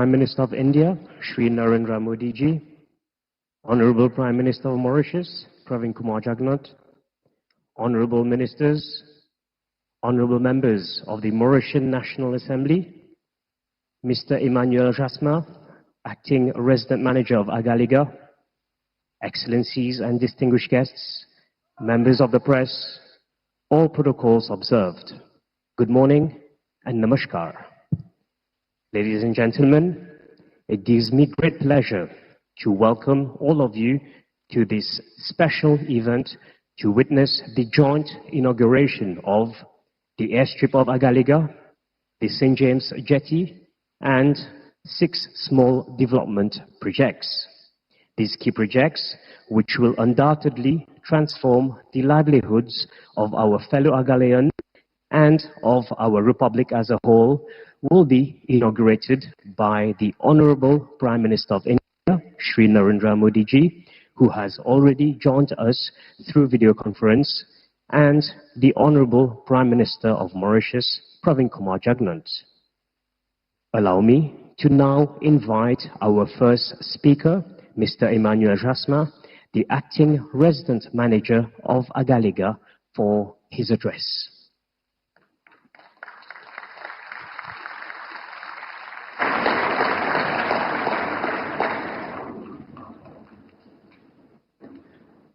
Prime Minister of India, Shri Narendra Modi ji, Honorable Prime Minister of Mauritius, Pravin Kumar Jagnat, Honorable Ministers, Honorable Members of the Mauritian National Assembly, Mr. Emmanuel Jasma, Acting Resident Manager of Agaliga, Excellencies and distinguished guests, members of the press, all protocols observed. Good morning and namaskar. Ladies and gentlemen, it gives me great pleasure to welcome all of you to this special event to witness the joint inauguration of the airstrip of Agaliga, the St. James Jetty, and 6 small development projects. These key projects, which will undoubtedly transform the livelihoods of our fellow Agalians and of our Republic as a whole, will be inaugurated by the Honorable Prime Minister of India, Shri Narendra Modi ji, who has already joined us through video conference, and the Honorable Prime Minister of Mauritius, Pravin Kumar Jagnat. Allow me to now invite our first speaker, Mr. Emmanuel Jasma, the Acting Resident Manager of Agaliga, for his address.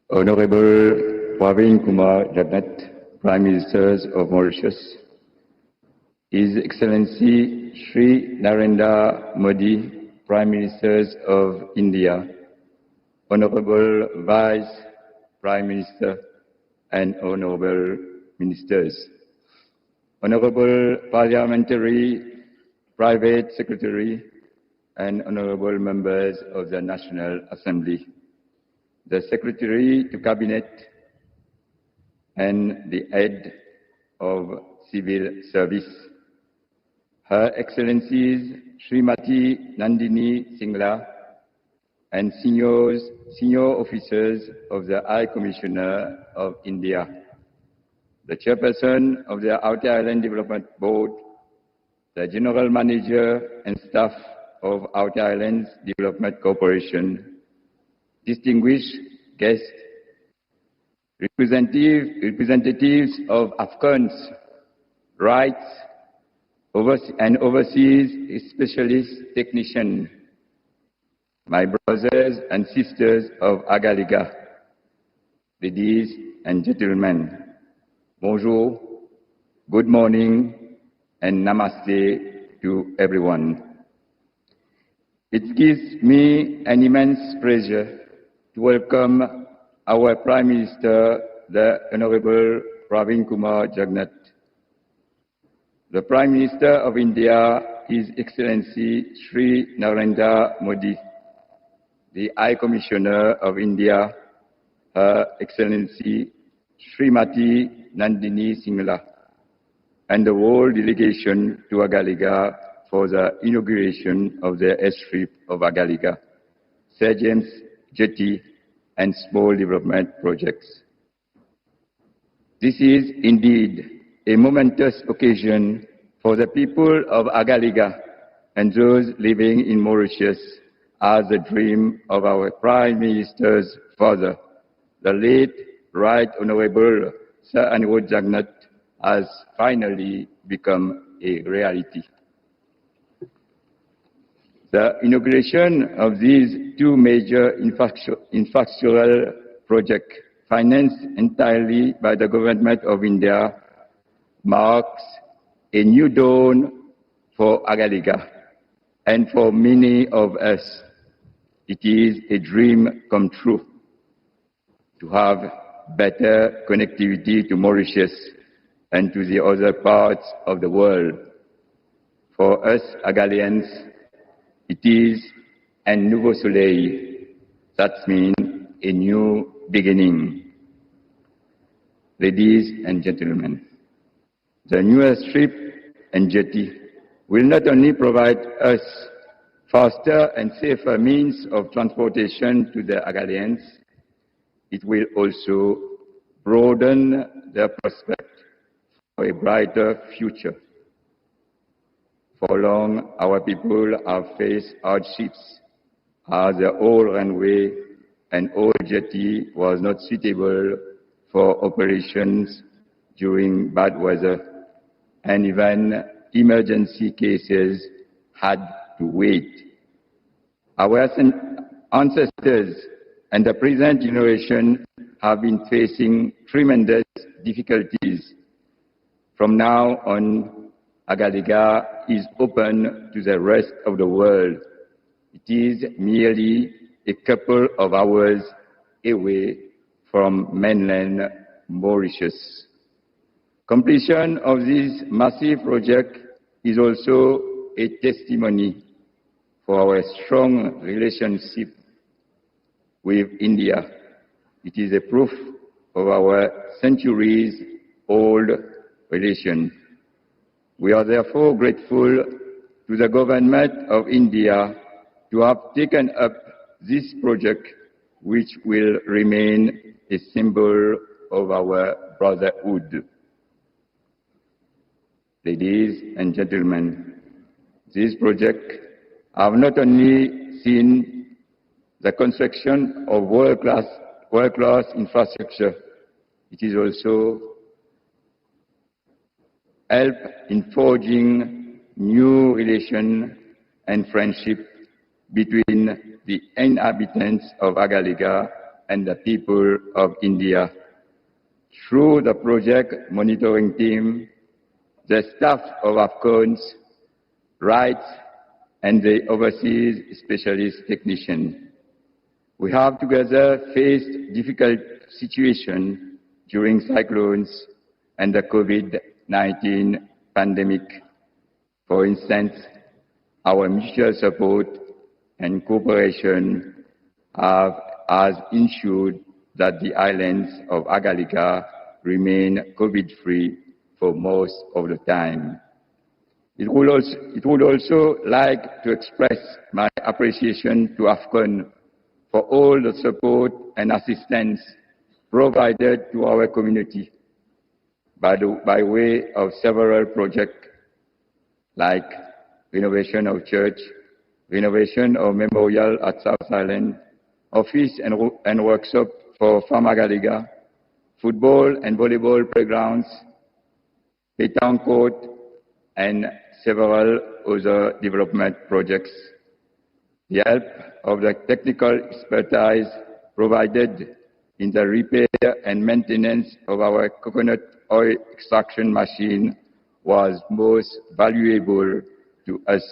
Honorable Pravin Kumar Jagnat, Prime Minister of Mauritius, His Excellency Shri Narendra Modi, Prime Minister of India, Honorable Vice Prime Minister and Honorable Ministers, Honorable Parliamentary Private Secretary and Honorable Members of the National Assembly, the Secretary to Cabinet and the Head of Civil Service, Her Excellencies Srimati Nandini Singla and senior officers of the High Commissioner of India, the Chairperson of the Outer Island Development Board, the General Manager and staff of Outer Islands Development Corporation, distinguished guests, representatives of affluent rights and overseas specialist technicians, my brothers and sisters of Agaliga, ladies and gentlemen, bonjour, good morning, and namaste to everyone. It gives me an immense pleasure to welcome our Prime Minister, the Honorable Pravin Kumar Jagnat, the Prime Minister of India, His Excellency Shri Narendra Modi, the High Commissioner of India, Her Excellency Srimati Nandini Singla, and the whole delegation to Agaliga for the inauguration of the airstrip of Agaliga, St. James Jetty, and small development projects. This is indeed a momentous occasion for the people of Agaliga and those living in Mauritius, as the dream of our Prime Minister's father, the late Right Honorable Sir Anirudh Jagnat, has finally become a reality. The inauguration of these 2 major infrastructural projects, financed entirely by the Government of India, marks a new dawn for Agaliga and for many of us. It is a dream come true to have better connectivity to Mauritius and to the other parts of the world. For us Agalians, it is un nouveau soleil. That means a new beginning. Ladies and gentlemen, the new airstrip and jetty will not only provide us faster and safer means of transportation to the Agalians, it will also broaden their prospect for a brighter future. For long, our people have faced hardships as the old runway and old jetty was not suitable for operations during bad weather, and even emergency cases had to wait. Our ancestors and the present generation have been facing tremendous difficulties. From now on, Agaliga is open to the rest of the world. It is merely a couple of hours away from mainland Mauritius. Completion of this massive project is also a testimony for our strong relationship with India. It is a proof of our centuries-old relation. We are therefore grateful to the government of India to have taken up this project, which will remain a symbol of our brotherhood. Ladies and gentlemen, this project have not only seen the construction of world-class infrastructure, it is also helped in forging new relations and friendship between the inhabitants of Agaliga and the people of India. Through the project monitoring team, the staff of AFCON's rights and the overseas specialist technician. We have together faced difficult situations during cyclones and the COVID-19 pandemic. For instance, our mutual support and cooperation has ensured that the islands of Agaliga remain COVID-free for most of the time. It would also like to express my appreciation to AFCON for all the support and assistance provided to our community by way of several projects like renovation of church, renovation of memorial at South Island, office and workshop for Farm Agaliga, football and volleyball playgrounds, pétanque court, and several other development projects. The help of the technical expertise provided in the repair and maintenance of our coconut oil extraction machine was most valuable to us.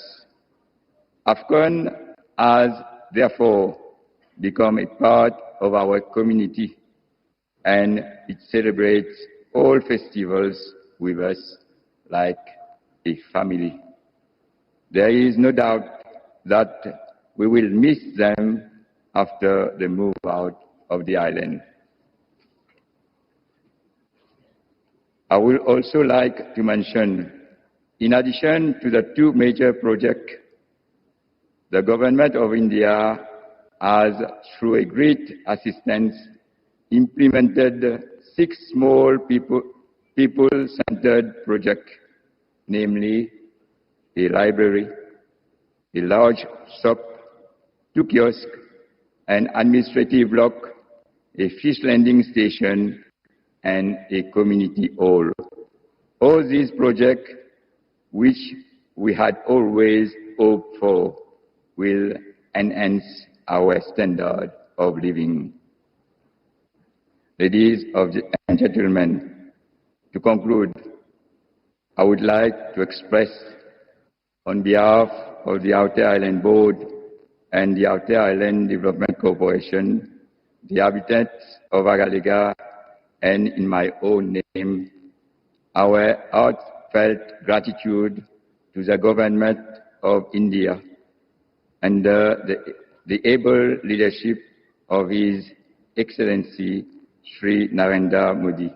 AFCON has therefore become a part of our community, and it celebrates all festivals with us like a family. There is no doubt that we will miss them after the move out of the island. I would also like to mention, in addition to the two major projects, the government of India has, through a great assistance, implemented 6 small people-centered projects, namely a library, a large shop, 2 kiosks, an administrative block, a fish landing station, and a community hall. All these projects, which we had always hoped for, will enhance our standard of living. Ladies and gentlemen, to conclude, I would like to express on behalf of the Outer Island Board and the Outer Island Development Corporation, the inhabitants of Agaliga, and in my own name, our heartfelt gratitude to the government of India under the able leadership of His Excellency Sri Narendra Modi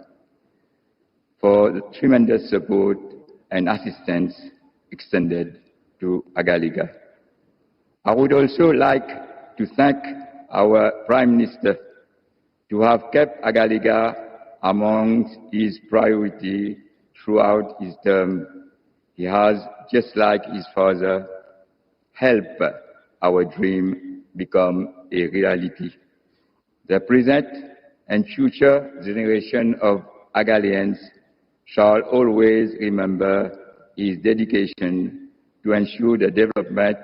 for the tremendous support and assistance extended to Agaliga. I would also like to thank our Prime Minister to have kept Agaliga among his priorities throughout his term. He has, just like his father, helped our dream become a reality. The present and future generation of Agalians shall always remember his dedication to ensure the development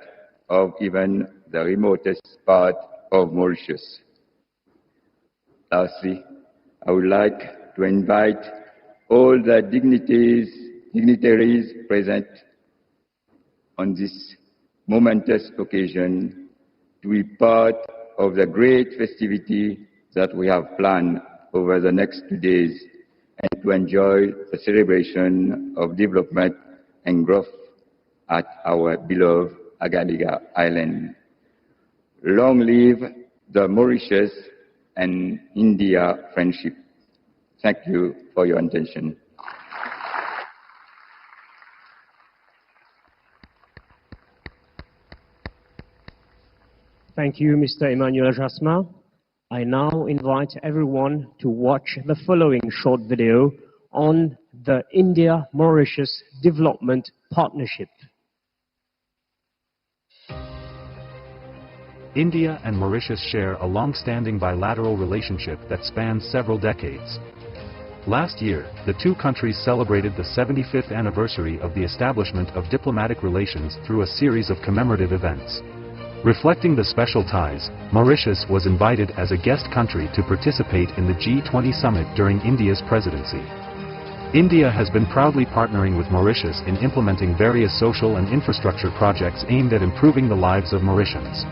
of even the remotest part of Mauritius. Lastly, I would like to invite all the dignitaries present on this momentous occasion to be part of the great festivity that we have planned over the next 2 days and to enjoy the celebration of development and growth at our beloved Agalega Island. Long live the Mauritius and India friendship. Thank you for your attention. Thank you, Mr. Emmanuel Jasmin. I now invite everyone to watch the following short video on the India-Mauritius Development Partnership. India and Mauritius share a long-standing bilateral relationship that spans several decades. Last year, the two countries celebrated the 75th anniversary of the establishment of diplomatic relations through a series of commemorative events. Reflecting the special ties, Mauritius was invited as a guest country to participate in the G20 summit during India's presidency. India has been proudly partnering with Mauritius in implementing various social and infrastructure projects aimed at improving the lives of Mauritians.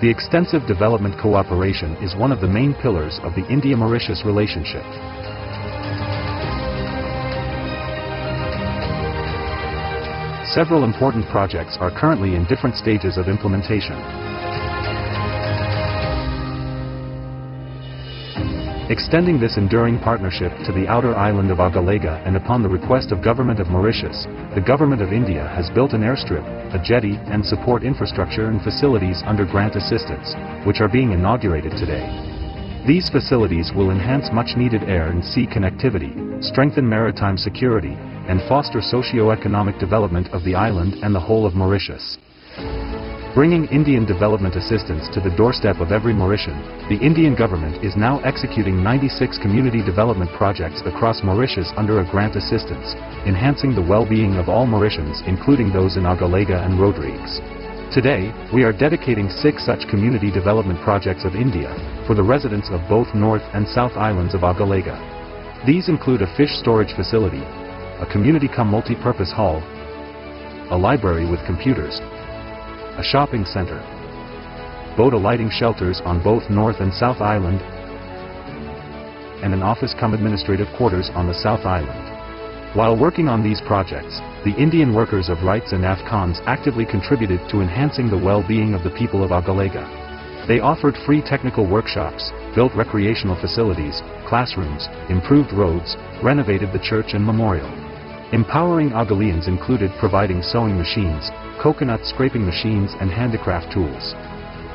The extensive development cooperation is one of the main pillars of the India-Mauritius relationship. Several important projects are currently in different stages of implementation. Extending this enduring partnership to the outer island of Agalega, and upon the request of Government of Mauritius, the Government of India has built an airstrip, a jetty, and support infrastructure and facilities under grant assistance, which are being inaugurated today. These facilities will enhance much-needed air and sea connectivity, strengthen maritime security, and foster socio-economic development of the island and the whole of Mauritius. Bringing Indian development assistance to the doorstep of every Mauritian, the Indian government is now executing 96 community development projects across Mauritius under a grant assistance, enhancing the well-being of all Mauritians, including those in Agalega and Rodrigues. Today, we are dedicating 6 such community development projects of India, for the residents of both North and South Islands of Agalega. These include a fish storage facility, a community-cum-multi-purpose hall, a library with computers, a shopping center, boat alighting shelters on both North and South Island, and an office-cum-administrative quarters on the South Island. While working on these projects, the Indian workers of rights and Afghans actively contributed to enhancing the well-being of the people of Agalega. They offered free technical workshops, built recreational facilities, classrooms, improved roads, renovated the church and memorial. Empowering Agalians included providing sewing machines, coconut scraping machines and handicraft tools.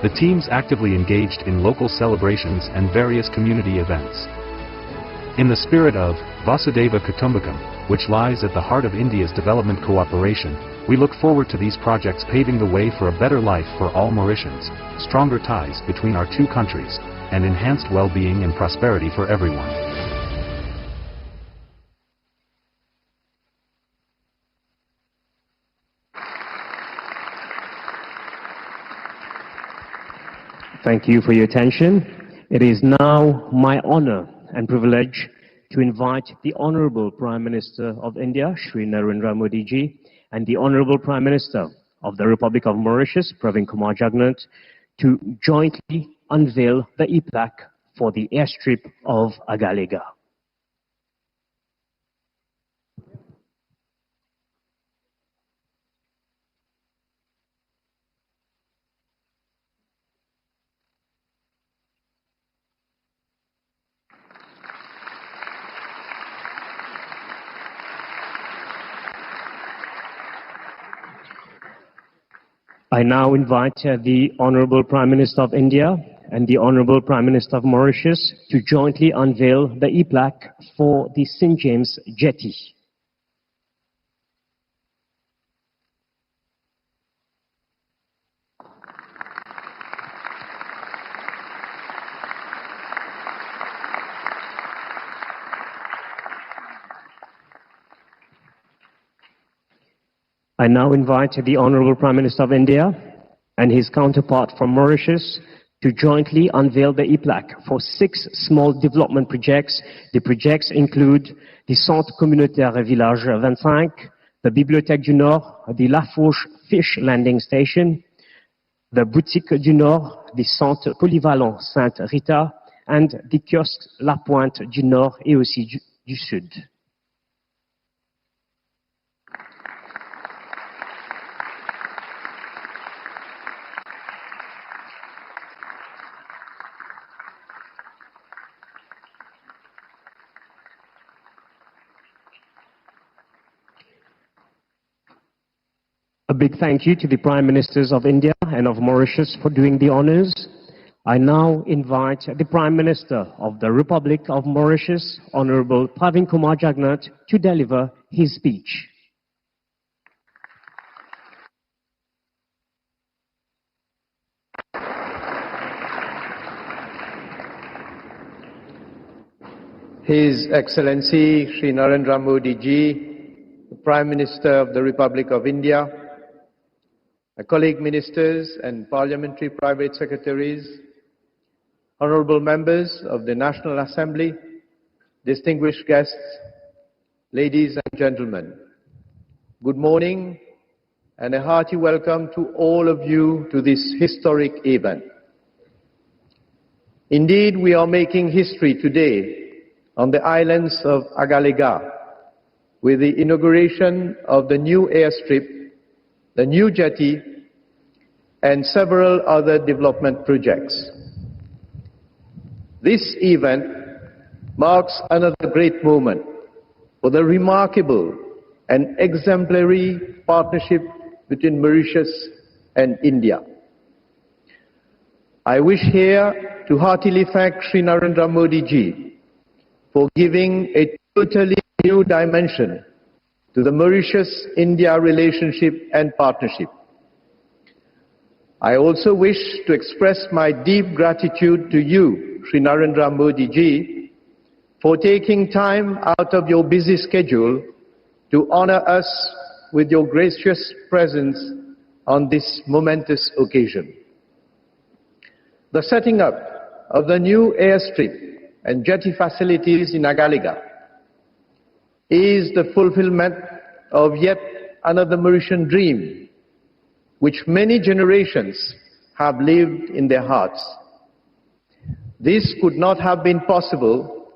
The teams actively engaged in local celebrations and various community events. In the spirit of Vasudeva Kutumbakam, which lies at the heart of India's development cooperation, we look forward to these projects paving the way for a better life for all Mauritians, stronger ties between our two countries, and enhanced well-being and prosperity for everyone. Thank you for your attention. It is now my honor and privilege to invite the Honorable Prime Minister of India, Shri Narendra Modi ji, and the Honorable Prime Minister of the Republic of Mauritius, Pravin Kumar Jagnat, to jointly unveil the e-plaque for the airstrip of Agalega. I now invite the Honorable Prime Minister of India and the Honorable Prime Minister of Mauritius to jointly unveil the e-plaque for the St. James Jetty. I now invite the Honorable Prime Minister of India and his counterpart from Mauritius to jointly unveil the e-plaque for 6 small development projects. The projects include the Centre Communautaire Village 25, the Bibliothèque du Nord, the La Fourche Fish Landing Station, the Boutique du Nord, the Centre Polyvalent Sainte Rita, and the kiosque La Pointe du Nord et aussi du Sud. A big thank you to the Prime Ministers of India and of Mauritius for doing the honors. I now invite the Prime Minister of the Republic of Mauritius, Honorable Pravin Kumar Jagnat, to deliver his speech. His Excellency Shri Narendra Modi Ji, the Prime Minister of the Republic of India, my colleague ministers and parliamentary private secretaries, honorable members of the National Assembly, distinguished guests, ladies and gentlemen, good morning and a hearty welcome to all of you to this historic event. Indeed, we are making history today on the islands of Agalega with the inauguration of the new airstrip, the new jetty, and several other development projects. This event marks another great moment for the remarkable and exemplary partnership between Mauritius and India. I wish here to heartily thank Shri Narendra Modi Ji for giving a totally new dimension to the Mauritius-India relationship and partnership. I also wish to express my deep gratitude to you, Shri Narendra Modi Ji, for taking time out of your busy schedule to honor us with your gracious presence on this momentous occasion. The setting up of the new airstrip and jetty facilities in Agalega is the fulfillment of yet another Mauritian dream, which many generations have lived in their hearts. This could not have been possible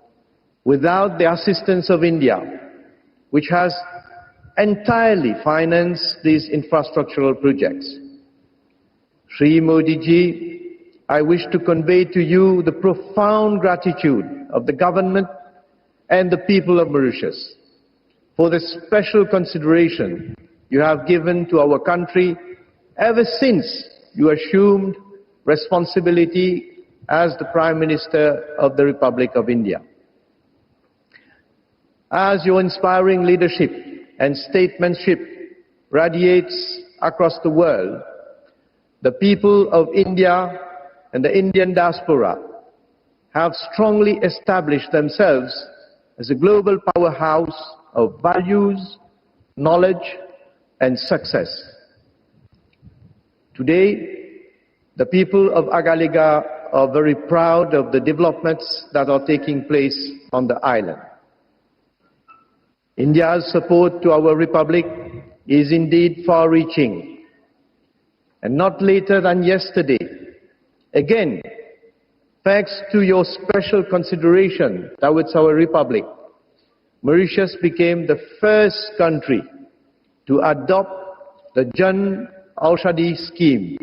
without the assistance of India, which has entirely financed these infrastructural projects. Shri Modi Ji, I wish to convey to you the profound gratitude of the government and the people of Mauritius for the special consideration you have given to our country ever since you assumed responsibility as the Prime Minister of the Republic of India. As your inspiring leadership and statesmanship radiates across the world, the people of India and the Indian diaspora have strongly established themselves as a global powerhouse of values, knowledge, and success. Today, the people of Agalega are very proud of the developments that are taking place on the island. India's support to our republic is indeed far-reaching, and not later than yesterday, again, thanks to your special consideration towards our republic, Mauritius became the first country to adopt the Jan Aushadhi scheme.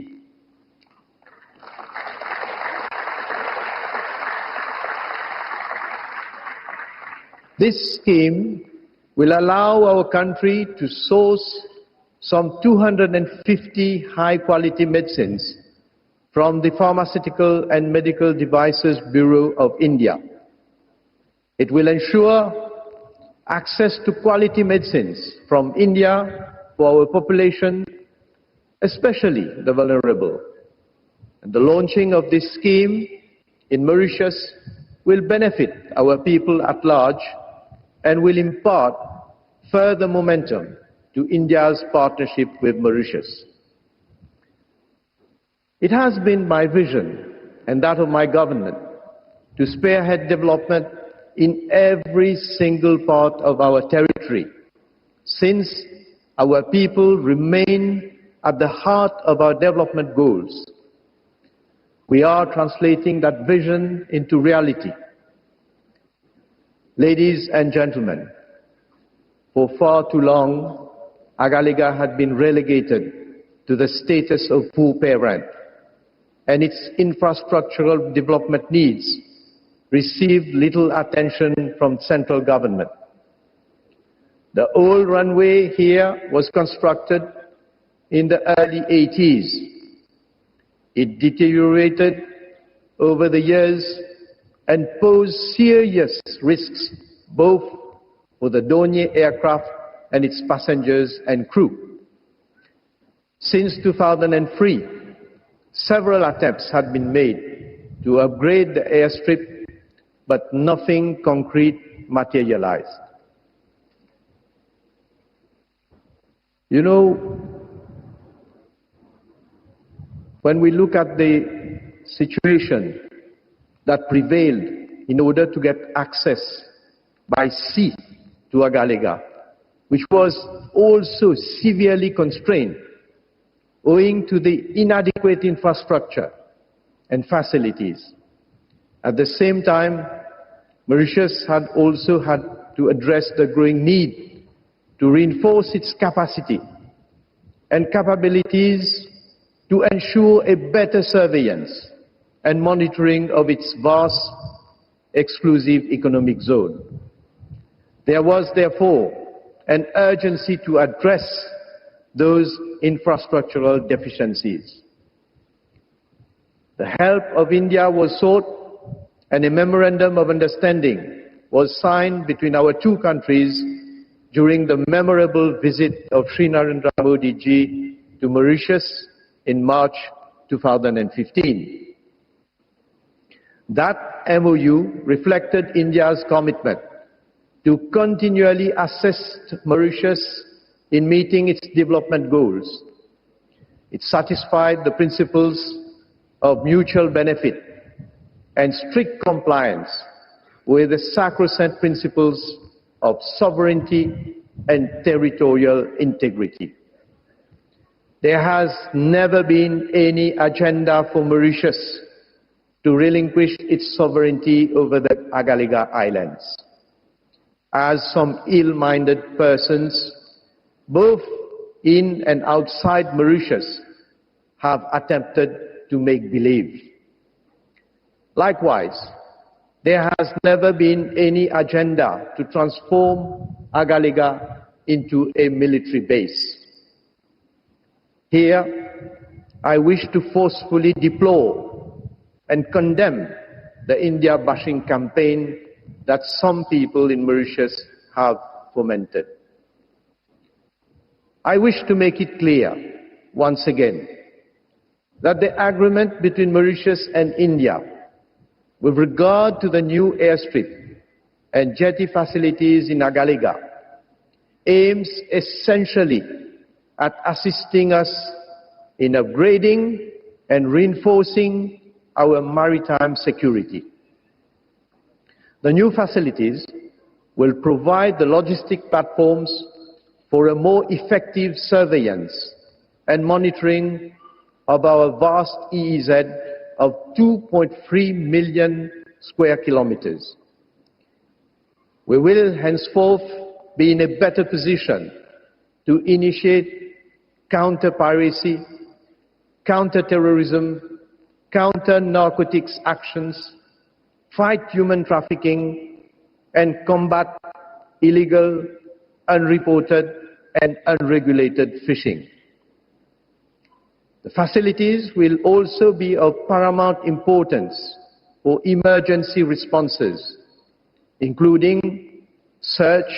This scheme will allow our country to source some 250 high-quality medicines from the Pharmaceutical and Medical Devices Bureau of India. It will ensure access to quality medicines from India for our population, especially the vulnerable. And the launching of this scheme in Mauritius will benefit our people at large and will impart further momentum to India's partnership with Mauritius. It has been my vision and that of my government to spearhead development in every single part of our territory, since our people remain at the heart of our development goals. We are translating that vision into reality. Ladies and gentlemen, for far too long, Agalega had been relegated to the status of poor parent, and its infrastructural development needs received little attention from central government. The old runway here was constructed in the early 80s. It deteriorated over the years and posed serious risks both for the Dornier aircraft and its passengers and crew. Since 2003, several attempts had been made to upgrade the airstrip, but nothing concrete materialized. You know, when we look at the situation that prevailed in order to get access by sea to Agalega, which was also severely constrained owing to the inadequate infrastructure and facilities. At the same time, Mauritius had also had to address the growing need to reinforce its capacity and capabilities to ensure a better surveillance and monitoring of its vast exclusive economic zone. There was therefore an urgency to address those infrastructural deficiencies. The help of India was sought, and a memorandum of understanding was signed between our two countries during the memorable visit of Sri Narendra Modi ji to Mauritius in March 2015. That MOU reflected India's commitment to continually assist Mauritius in meeting its development goals. It satisfied the principles of mutual benefit and strict compliance with the sacrosanct principles of sovereignty and territorial integrity. There has never been any agenda for Mauritius to relinquish its sovereignty over the Agalega Islands, as some ill-minded persons, both in and outside Mauritius, have attempted to make believe. Likewise, there has never been any agenda to transform Agalega into a military base. Here, I wish to forcefully deplore and condemn the India bashing campaign that some people in Mauritius have fomented. I wish to make it clear, once again, that the agreement between Mauritius and India with regard to the new airstrip and jetty facilities in Agalega aims essentially at assisting us in upgrading and reinforcing our maritime security. The new facilities will provide the logistic platforms for a more effective surveillance and monitoring of our vast EEZ of 2.3 million square kilometers. We will henceforth be in a better position to initiate counter-piracy, counter-terrorism, counter-narcotics actions, fight human trafficking, and combat illegal, unreported, and unregulated fishing. The facilities will also be of paramount importance for emergency responses, including search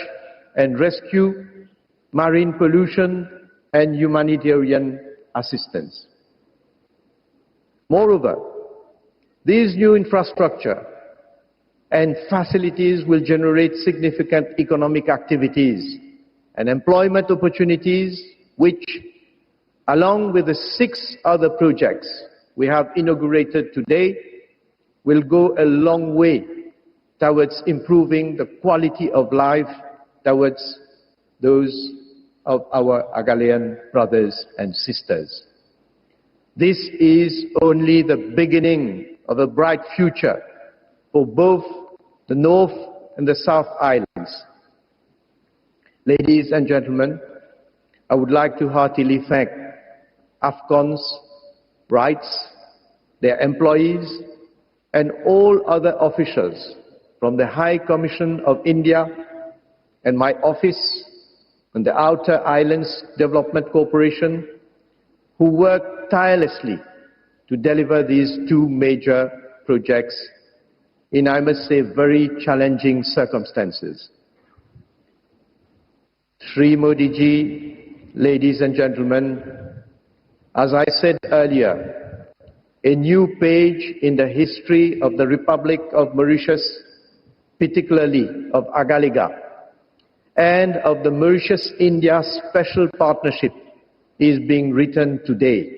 and rescue, marine pollution, and humanitarian assistance. Moreover, these new infrastructure and facilities will generate significant economic activities and employment opportunities, which, along with the 6 other projects we have inaugurated today, will go a long way towards improving the quality of life towards those of our Agalean brothers and sisters. This is only the beginning of a bright future for both the North and the South Islands. Ladies and gentlemen, I would like to heartily thank AFCON's rights, their employees, and all other officials from the High Commission of India and my office and the Outer Islands Development Corporation, who worked tirelessly to deliver these 2 major projects in, I must say, very challenging circumstances. Shri Modi ji, ladies and gentlemen, as I said earlier, a new page in the history of the Republic of Mauritius, particularly of Agalega, and of the Mauritius-India Special Partnership is being written today.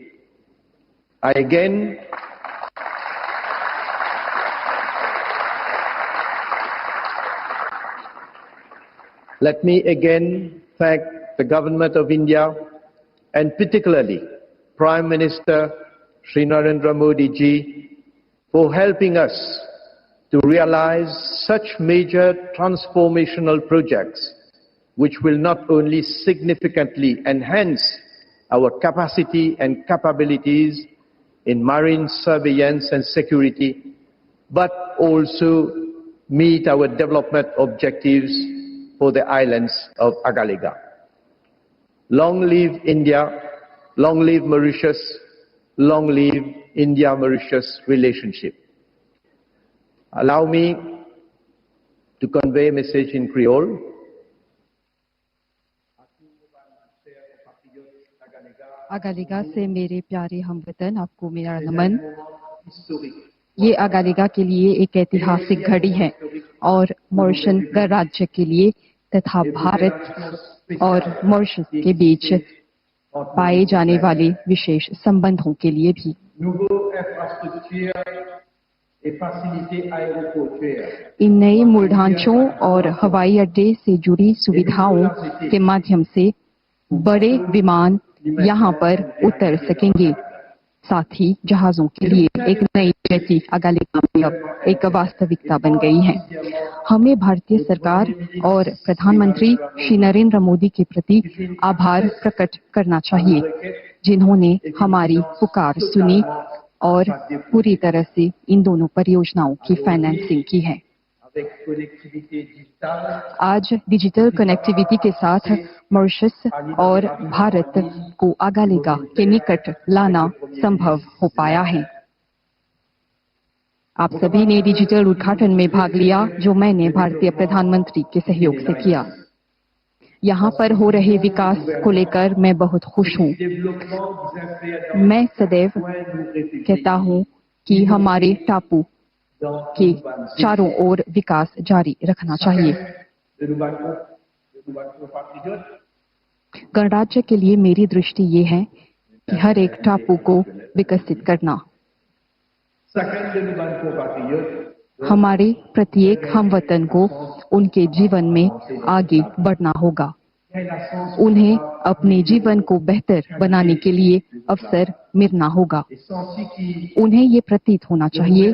Let me again thank the Government of India and particularly Prime Minister Shri Narendra Modi ji for helping us to realize such major transformational projects which will not only significantly enhance our capacity and capabilities in marine surveillance and security, but also meet our development objectives for the islands of Agalega. Long live India, long live Mauritius, long live India-Mauritius relationship. Allow me to convey a message in Creole. अगालेगा से मेरे प्यारे हमवतन, आपको मेरा नमन। ये अगालेगा के लिए एक ऐतिहासिक घड़ी है और मॉरिशस गणराज्य के लिए तथा भारत और मॉरिशस के बीच पाए जाने वाले विशेष संबंधों के लिए भी। इन नए मूल ढांचों और हवाई अड्डे से जुड़ी सुविधाओं के माध्यम से बड़े विमान यहाँ पर उतर सकेंगे। साथ ही जहाजों के लिए एक नई जेटी अगालेगा में अब एक वास्तविकता बन गई है। हमें भारतीय सरकार और प्रधानमंत्री श्री नरेंद्र मोदी के प्रति आभार प्रकट करना चाहिए, जिन्होंने हमारी पुकार सुनी और पूरी तरह से इन दोनों परियोजनाओं की फाइनेंसिंग की है। आज डिजिटल कनेक्टिविटी के साथ मॉरिशस और भारत को अगालेगा के निकट लाना संभव हो पाया है। आप सभी ने डिजिटल उद्घाटन में भाग लिया, जो मैंने भारतीय प्रधानमंत्री के सहयोग से किया। यहाँ पर हो रहे विकास को लेकर मैं बहुत खुश हूँ। मैं सदैव कहता हूँ कि हमारे टापू के चारों ओर विकास जारी रखना चाहिए। गणराज्य के लिए मेरी दृष्टि ये है कि हर एक टापू को विकसित करना। हमारे प्रत्येक हमवतन को उनके जीवन में आगे बढ़ना होगा। उन्हें अपने जीवन को बेहतर बनाने के लिए अवसर मिलना होगा। उन्हें ये प्रतीत होना चाहिए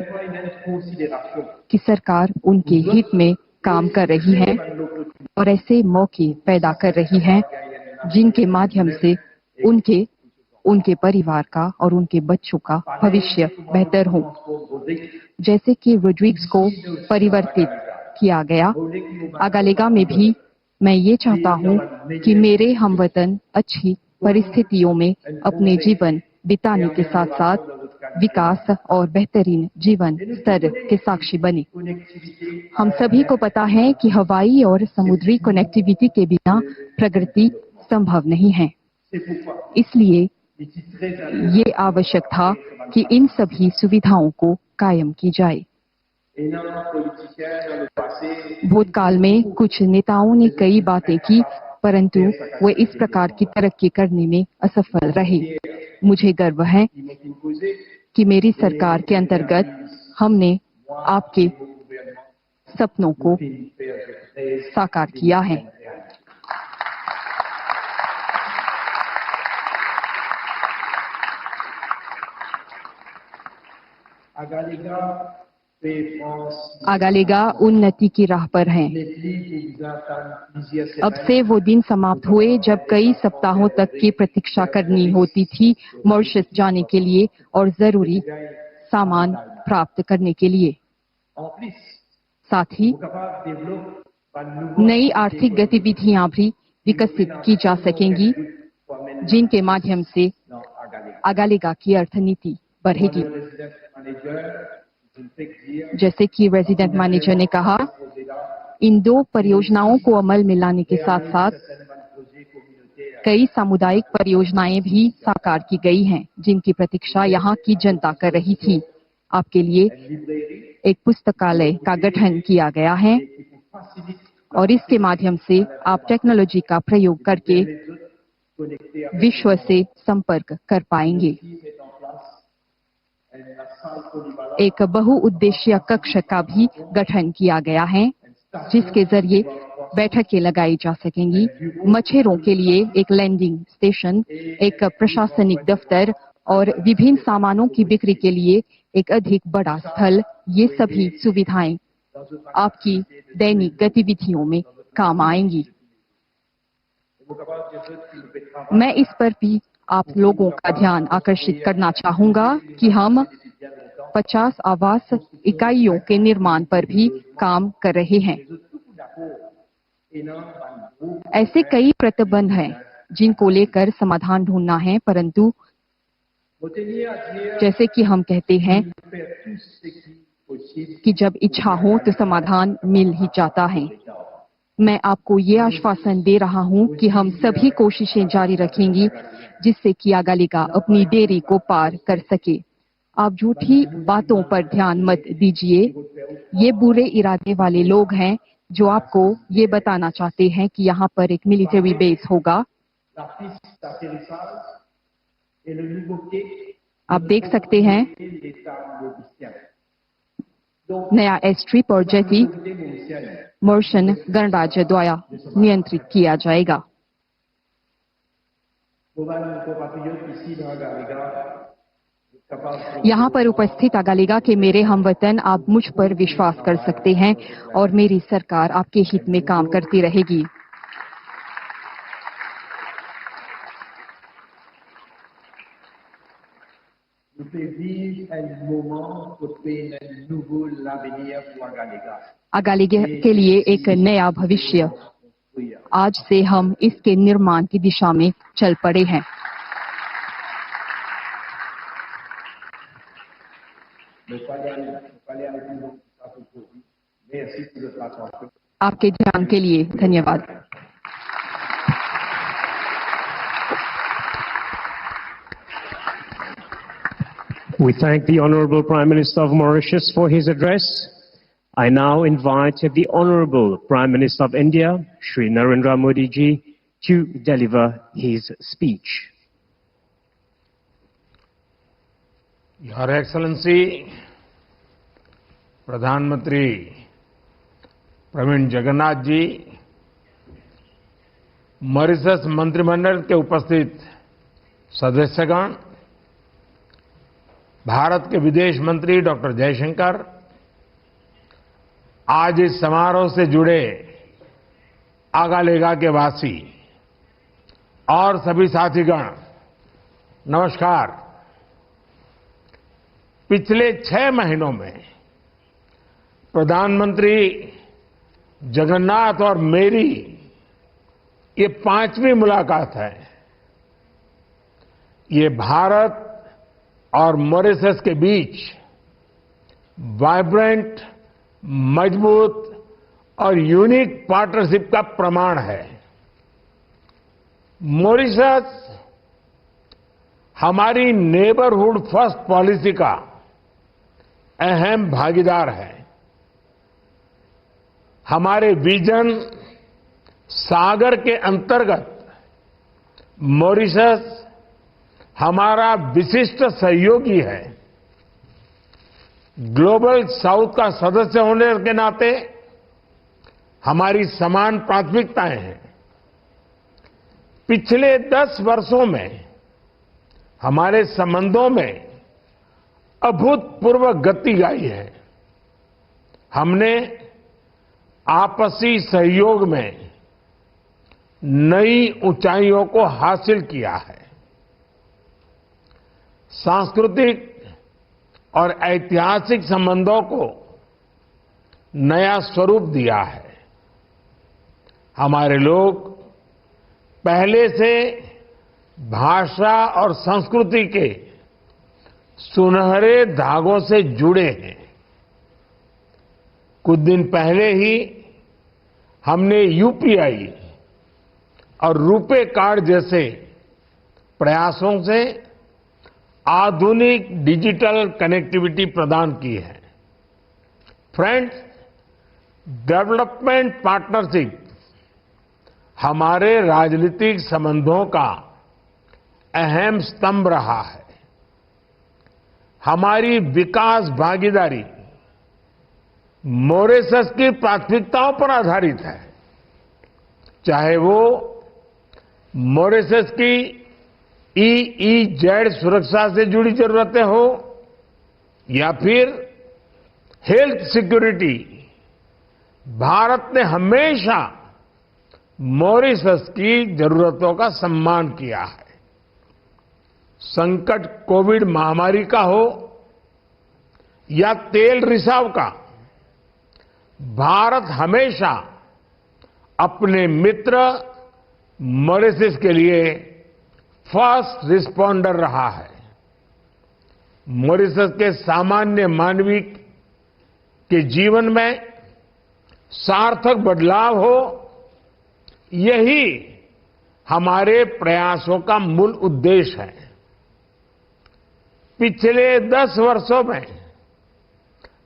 कि सरकार उनके हित में काम कर रही है और ऐसे मौके पैदा कर रही है जिनके माध्यम से उनके परिवार का और उनके बच्चों का भविष्य बेहतर हो। जैसे कि रोड्रिग्स को परिवर्तित किया गया, अगालेगा में भी मैं ये चाहता हूँ कि मेरे हमवतन अच्छी परिस्थितियों में अपने जीवन बिताने के साथ साथ विकास और बेहतरीन जीवन स्तर के साक्षी बने। हम सभी को पता है कि हवाई और समुद्री कनेक्टिविटी के बिना प्रगति संभव नहीं है। इसलिए ये आवश्यक था कि इन सभी सुविधाओं को कायम की जाए। भूतकाल में कुछ नेताओं ने कई बातें की परंतु वे इस प्रकार की तरक्की करने में असफल रहे। मुझे गर्व है कि मेरी सरकार के अंतर्गत हमने आपके सपनों को साकार किया है। आगालेगा उन्नति की राह पर हैं। अब से वो दिन समाप्त हुए जब कई सप्ताहों तक की प्रतीक्षा करनी होती थी मॉरिशस जाने के लिए और जरूरी सामान प्राप्त करने के लिए। साथ ही नई आर्थिक गतिविधियां भी विकसित की जा सकेंगी जिनके माध्यम से आगालेगा की अर्थनीति बढ़ेगी। जैसे कि रेजिडेंट मैनेजर ने कहा, इन 2 परियोजनाओं को अमल में लाने के साथ साथ कई सामुदायिक परियोजनाएं भी साकार की गई हैं जिनकी प्रतीक्षा यहाँ की जनता कर रही थी। आपके लिए एक पुस्तकालय का गठन किया गया है और इसके माध्यम से आप टेक्नोलॉजी का प्रयोग करके विश्व से संपर्क कर पाएंगे। एक बहुउद्देशीय कक्ष का भी गठन किया गया है जिसके जरिए बैठकें लगाई जा सकेंगी। मछेरों के लिए एक लैंडिंग स्टेशन, एक प्रशासनिक दफ्तर और विभिन्न सामानों की बिक्री के लिए एक अधिक बड़ा स्थल, ये सभी सुविधाएं आपकी दैनिक गतिविधियों में काम आएंगी। मैं इस पर भी आप लोगों का ध्यान आकर्षित करना चाहूंगा कि हम 50 आवास इकाइयों के निर्माण पर भी काम कर रहे हैं। ऐसे कई प्रतिबंध हैं जिनको लेकर समाधान ढूंढना है, परंतु जैसे कि हम कहते हैं कि जब इच्छा हो तो समाधान मिल ही जाता है। मैं आपको ये आश्वासन दे रहा हूं कि हम सभी कोशिशें जारी रखेंगी जिससे कि आगालेगा अपनी देरी को पार कर सके। आप झूठी बातों पर ध्यान मत दीजिए। ये बुरे इरादे वाले लोग हैं जो आपको ये बताना चाहते हैं कि यहाँ पर एक मिलिट्री बेस होगा। आप देख सकते हैं नया एयरस्ट्रिप और जेटी मॉरिशन गणराज्य द्वारा नियंत्रित किया जाएगा। यहाँ पर उपस्थित आगालेगा के मेरे हमवतन, आप मुझ पर विश्वास कर सकते हैं और मेरी सरकार आपके हित में काम करती रहेगी। आगालेगा के लिए एक नया भविष्य, आज से हम इसके निर्माण की दिशा में चल पड़े हैं। आपके ध्यान के लिए धन्यवाद। We thank the Honorable Prime Minister of Mauritius for his address. I now invite the Honorable Prime Minister of India, Shri Narendra Modi ji, to deliver his speech. Your Excellency, प्रधानमंत्री प्रवीण जगन्नाथ जी, मॉरिशस मंत्रिमंडल के उपस्थित सदस्यगण, भारत के विदेश मंत्री doctor Jaishankar, आज इस समारोह से जुड़े आगालेगा के वासी और सभी साथीगण, नमस्कार। पिछले 6 महीनों में प्रधानमंत्री जगन्नाथ और मेरी ये 5वीं मुलाकात है। ये भारत और मॉरिशस के बीच वाइब्रेंट, मजबूत और यूनिक पार्टनरशिप का प्रमाण है। मॉरिशस हमारी नेबरहुड फर्स्ट पॉलिसी का अहम भागीदार है। हमारे विजन, सागर के अंतर्गत मॉरिशस हमारा विशिष्ट सहयोगी है। ग्लोबल साउथ का सदस्य होने के नाते हमारी समान प्राथमिकताएं हैं। पिछले 10 वर्षों में हमारे संबंधों में अभूतपूर्व गति आई है। हमने आपसी सहयोग में नई ऊंचाइयों को हासिल किया है। सांस्कृतिक और ऐतिहासिक संबंधों को नया स्वरूप दिया है। हमारे लोग पहले से भाषा और संस्कृति के सुनहरे धागों से जुड़े हैं। कुछ दिन पहले ही हमने यूपीआई और रुपे कार्ड जैसे प्रयासों से आधुनिक डिजिटल कनेक्टिविटी प्रदान की है। फ्रेंड्स, डेवलपमेंट पार्टनरशिप हमारे राजनीतिक संबंधों का अहम स्तंभ रहा है। हमारी विकास भागीदारी मॉरिशस की प्राथमिकताओं पर आधारित है, चाहे वो मॉरिशस की EEZ सुरक्षा से जुड़ी जरूरतें हो या फिर हेल्थ सिक्योरिटी। भारत ने हमेशा मॉरिशस की जरूरतों का सम्मान किया है। संकट कोविड महामारी का हो या तेल रिसाव का, भारत हमेशा अपने मित्र मॉरिशस के लिए फर्स्ट रिस्पॉन्डर रहा है। मॉरिशस के सामान्य मानवी के जीवन में सार्थक बदलाव हो, यही हमारे प्रयासों का मूल उद्देश्य है। पिछले 10 वर्षों में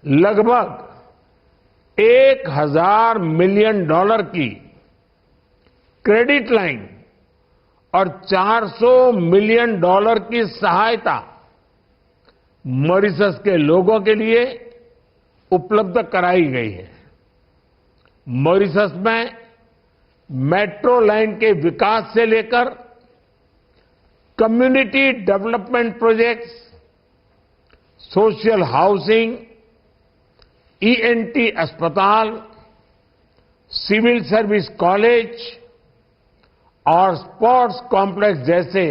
लगभग $1000 मिलियन की क्रेडिट लाइन और $400 मिलियन की सहायता मॉरिशस के लोगों के लिए उपलब्ध कराई गई है। मॉरिशस में मेट्रो लाइन के विकास से लेकर community development projects, social housing, ENT अस्पताल, सिविल सर्विस कॉलेज और स्पोर्ट्स कॉम्प्लेक्स जैसे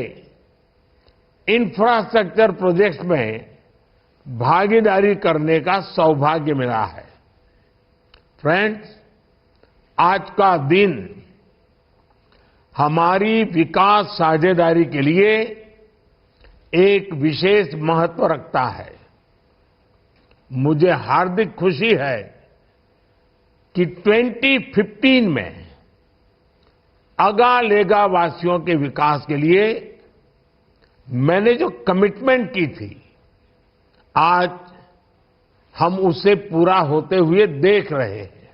इंफ्रास्ट्रक्चर प्रोजेक्ट्स में भागीदारी करने का सौभाग्य मिला है। फ्रेंड्स, आज का दिन हमारी विकास साझेदारी के लिए एक विशेष महत्व रखता है। मुझे हार्दिक खुशी है कि 2015 में अगालेगा वासियों के विकास के लिए मैंने जो कमिटमेंट की थी, आज हम उसे पूरा होते हुए देख रहे हैं।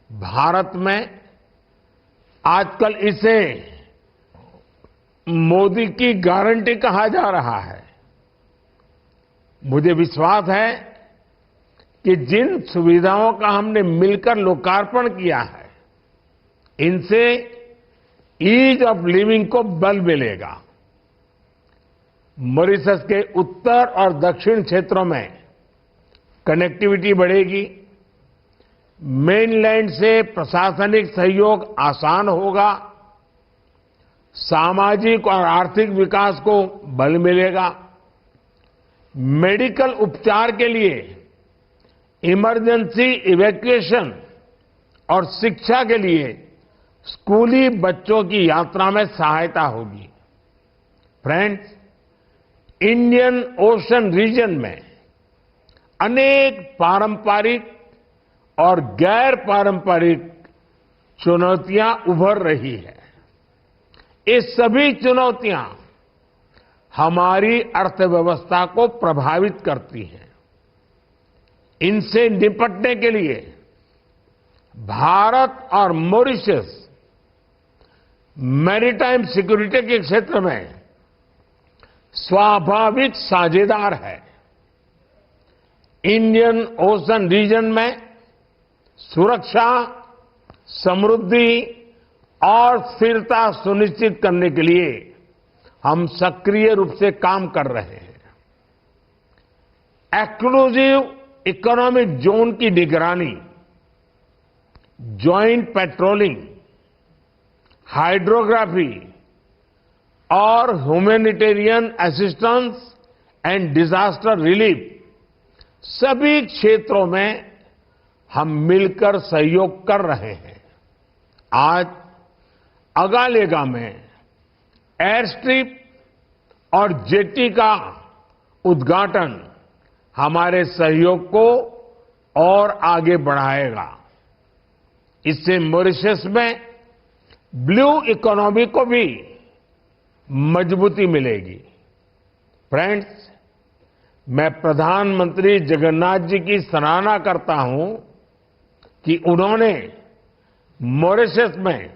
भारत में आजकल इसे मोदी की गारंटी कहा जा रहा है। मुझे विश्वास है कि जिन सुविधाओं का हमने मिलकर लोकार्पण किया है, इनसे ईज ऑफ लिविंग को बल मिलेगा। मॉरिशस के उत्तर और दक्षिण क्षेत्रों में कनेक्टिविटी बढ़ेगी, मेनलैंड से प्रशासनिक सहयोग आसान होगा, सामाजिक और आर्थिक विकास को बल मिलेगा, मेडिकल उपचार के लिए इमरजेंसी इवैक्यूएशन और शिक्षा के लिए स्कूली बच्चों की यात्रा में सहायता होगी। फ्रेंड्स, इंडियन ओशन रीजन में अनेक पारंपरिक और गैर पारंपरिक चुनौतियां उभर रही है। ये सभी चुनौतियां हमारी अर्थव्यवस्था को प्रभावित करती हैं। इनसे निपटने के लिए भारत और मॉरिशस मैरीटाइम सिक्योरिटी के क्षेत्र में स्वाभाविक साझेदार है। इंडियन ओशन रीजन में सुरक्षा, समृद्धि और स्थिरता सुनिश्चित करने के लिए हम सक्रिय रूप से काम कर रहे हैं। एक्सक्लूसिव इकोनॉमिक जोन की निगरानी, ज्वाइंट पेट्रोलिंग, हाइड्रोग्राफी और humanitarian assistance and disaster relief सभी क्षेत्रों में हम मिलकर सहयोग कर रहे हैं। आज अगालेगा में एयर स्ट्रिप और जेटी का उद्घाटन हमारे सहयोग को और आगे बढ़ाएगा। इससे मॉरिशस में ब्लू इकोनॉमी को भी मजबूती मिलेगी। फ्रेंड्स, मैं प्रधानमंत्री जगन्नाथ जी की सराहना करता हूं कि उन्होंने मॉरिशस में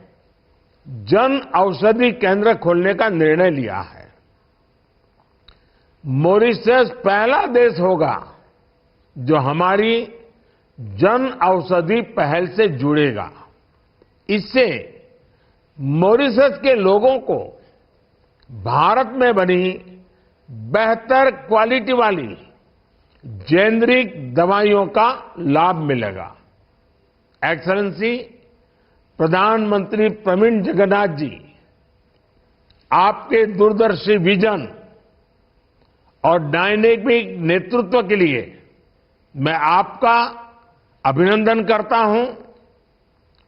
जन औषधि केंद्र खोलने का निर्णय लिया है। मॉरिशस पहला देश होगा जो हमारी जन औषधि पहल से जुड़ेगा। इससे मॉरिशस के लोगों को भारत में बनी बेहतर क्वालिटी वाली जेनरिक दवाइयों का लाभ मिलेगा। एक्सेलेंसी प्रधानमंत्री प्रवीण जगन्नाथ जी, आपके दूरदर्शी विजन और डायनेमिक नेतृत्व के लिए मैं आपका अभिनंदन करता हूं।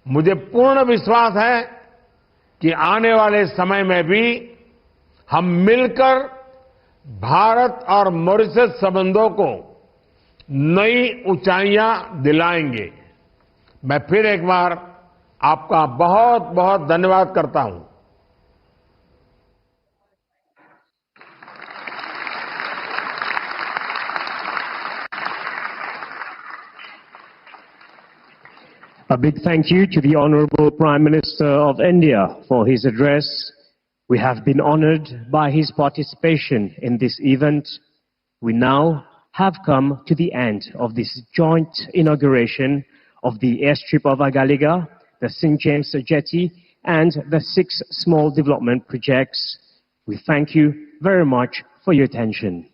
मुझे पूर्ण विश्वास है कि आने वाले समय में भी हम मिलकर भारत और मॉरिशस संबंधों को नई ऊंचाइयां दिलाएंगे। मैं फिर एक बार आपका बहुत बहुत धन्यवाद करता हूं। A big thank you to the Honorable Prime Minister of India for his address. We have been honored by his participation in this event. We now have come to the end of this joint inauguration of the airstrip of Agaliga, the St. James Jetty, and the 6 small development projects. We thank you very much for your attention.